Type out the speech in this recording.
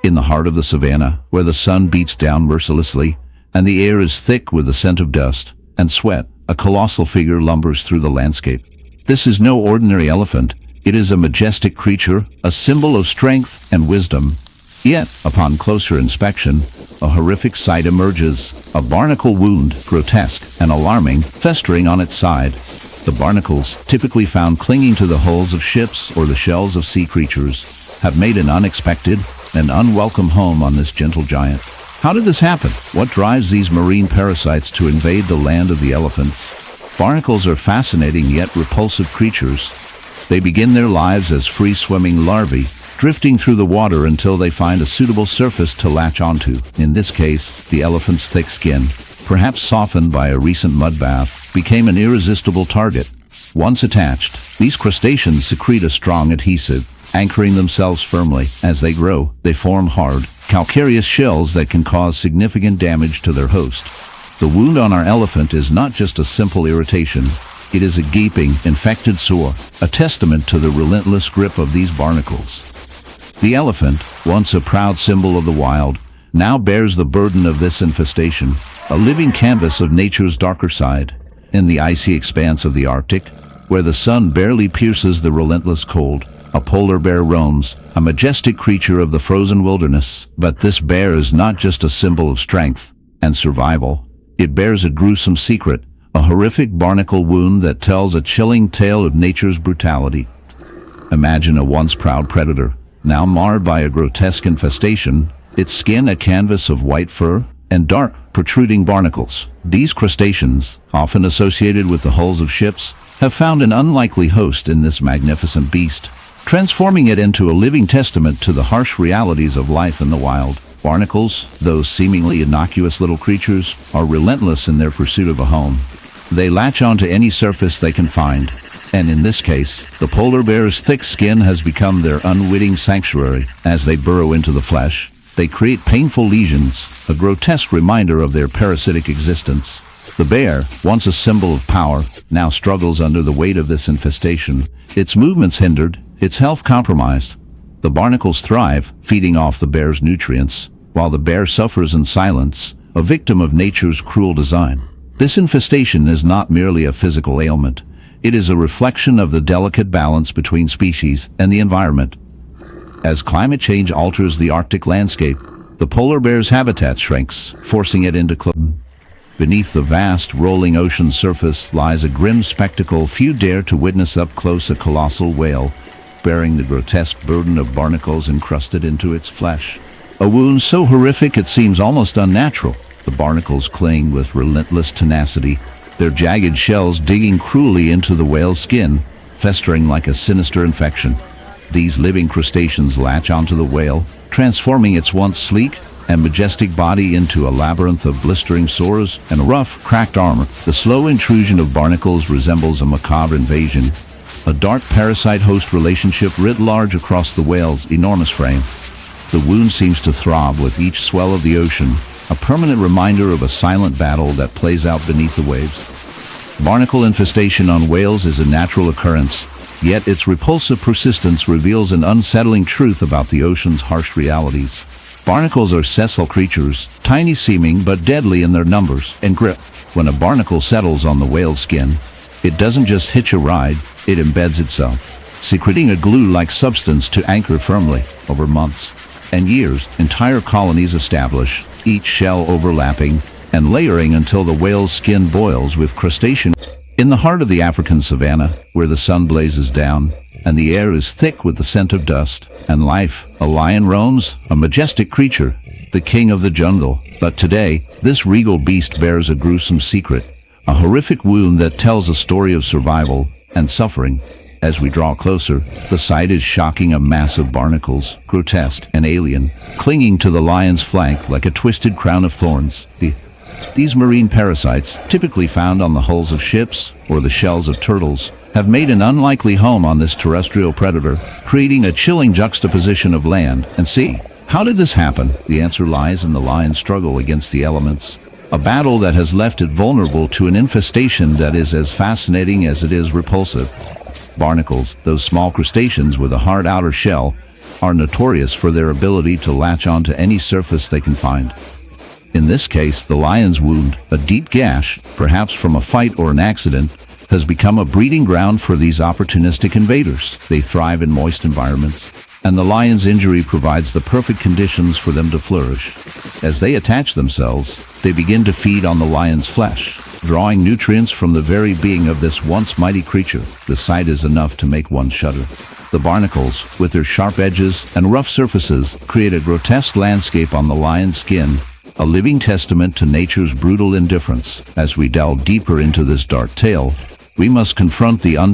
In the heart of the savannah, where the sun beats down mercilessly, and the air is thick with the scent of dust and sweat, a colossal figure lumbers through the landscape. This is no ordinary elephant. It is a majestic creature, a symbol of strength and wisdom. Yet, upon closer inspection, a horrific sight emerges, a barnacle wound, grotesque and alarming, festering on its side. The barnacles, typically found clinging to the hulls of ships or the shells of sea creatures, have made an unexpected and unwelcome home on this gentle giant. How did this happen? What drives these marine parasites to invade the land of the elephants? Barnacles are fascinating yet repulsive creatures. They begin their lives as free-swimming larvae, drifting through the water until they find a suitable surface to latch onto. In this case, the elephant's thick skin, perhaps softened by a recent mud bath, became an irresistible target. Once attached, these crustaceans secrete a strong adhesive, anchoring themselves firmly. As they grow, they form hard, calcareous shells that can cause significant damage to their host. The wound on our elephant is not just a simple irritation. It is a gaping, infected sore, a testament to the relentless grip of these barnacles. The elephant, once a proud symbol of the wild, now bears the burden of this infestation, a living canvas of nature's darker side. In the icy expanse of the Arctic, where the sun barely pierces the relentless cold, a polar bear roams, a majestic creature of the frozen wilderness. But this bear is not just a symbol of strength and survival. It bears a gruesome secret, a horrific barnacle wound that tells a chilling tale of nature's brutality. Imagine a once proud predator, now marred by a grotesque infestation, its skin a canvas of white fur and dark, protruding barnacles. These crustaceans, often associated with the hulls of ships, have found an unlikely host in this magnificent beast, transforming it into a living testament to the harsh realities of life in the wild. Barnacles, those seemingly innocuous little creatures, are relentless in their pursuit of a home. They latch onto any surface they can find, and in this case, the polar bear's thick skin has become their unwitting sanctuary. As they burrow into the flesh, they create painful lesions, a grotesque reminder of their parasitic existence. The bear, once a symbol of power, now struggles under the weight of this infestation, its movements hindered, its health compromised. The barnacles thrive, feeding off the bear's nutrients, while the bear suffers in silence, a victim of nature's cruel design. This infestation is not merely a physical ailment. It is a reflection of the delicate balance between species and the environment. As climate change alters the Arctic landscape, the polar bear's habitat shrinks, forcing it into Beneath the vast, rolling ocean surface lies a grim spectacle few dare to witness up close: a colossal whale, bearing the grotesque burden of barnacles encrusted into its flesh. A wound so horrific it seems almost unnatural. The barnacles cling with relentless tenacity, their jagged shells digging cruelly into the whale's skin, festering like a sinister infection. These living crustaceans latch onto the whale, transforming its once sleek and majestic body into a labyrinth of blistering sores and rough, cracked armor. The slow intrusion of barnacles resembles a macabre invasion, a dark parasite-host relationship writ large across the whale's enormous frame. The wound seems to throb with each swell of the ocean, a permanent reminder of a silent battle that plays out beneath the waves. Barnacle infestation on whales is a natural occurrence, yet its repulsive persistence reveals an unsettling truth about the ocean's harsh realities. Barnacles are sessile creatures, tiny seeming but deadly in their numbers and grip. When a barnacle settles on the whale's skin, it doesn't just hitch a ride, it embeds itself, secreting a glue-like substance to anchor firmly. Over months and years, entire colonies establish, each shell overlapping and layering until the whale's skin boils with crustacean. In the heart of the African savanna, where the sun blazes down and the air is thick with the scent of dust and life, a lion roams, a majestic creature, the king of the jungle. But today, this regal beast bears a gruesome secret, a horrific wound that tells a story of survival and suffering. As we draw closer, the sight is shocking: a mass of barnacles, grotesque and alien, clinging to the lion's flank like a twisted crown of thorns. These marine parasites, typically found on the hulls of ships or the shells of turtles, have made an unlikely home on this terrestrial predator, creating a chilling juxtaposition of land and sea. How did this happen? The answer lies in the lion's struggle against the elements, a battle that has left it vulnerable to an infestation that is as fascinating as it is repulsive. Barnacles, those small crustaceans with a hard outer shell, are notorious for their ability to latch onto any surface they can find. In this case, the lion's wound, a deep gash, perhaps from a fight or an accident, has become a breeding ground for these opportunistic invaders. They thrive in moist environments, and the lion's injury provides the perfect conditions for them to flourish. As they attach themselves, they begin to feed on the lion's flesh, drawing nutrients from the very being of this once mighty creature. The sight is enough to make one shudder. The barnacles, with their sharp edges and rough surfaces, create a grotesque landscape on the lion's skin, a living testament to nature's brutal indifference. As we delve deeper into this dark tale, we must confront the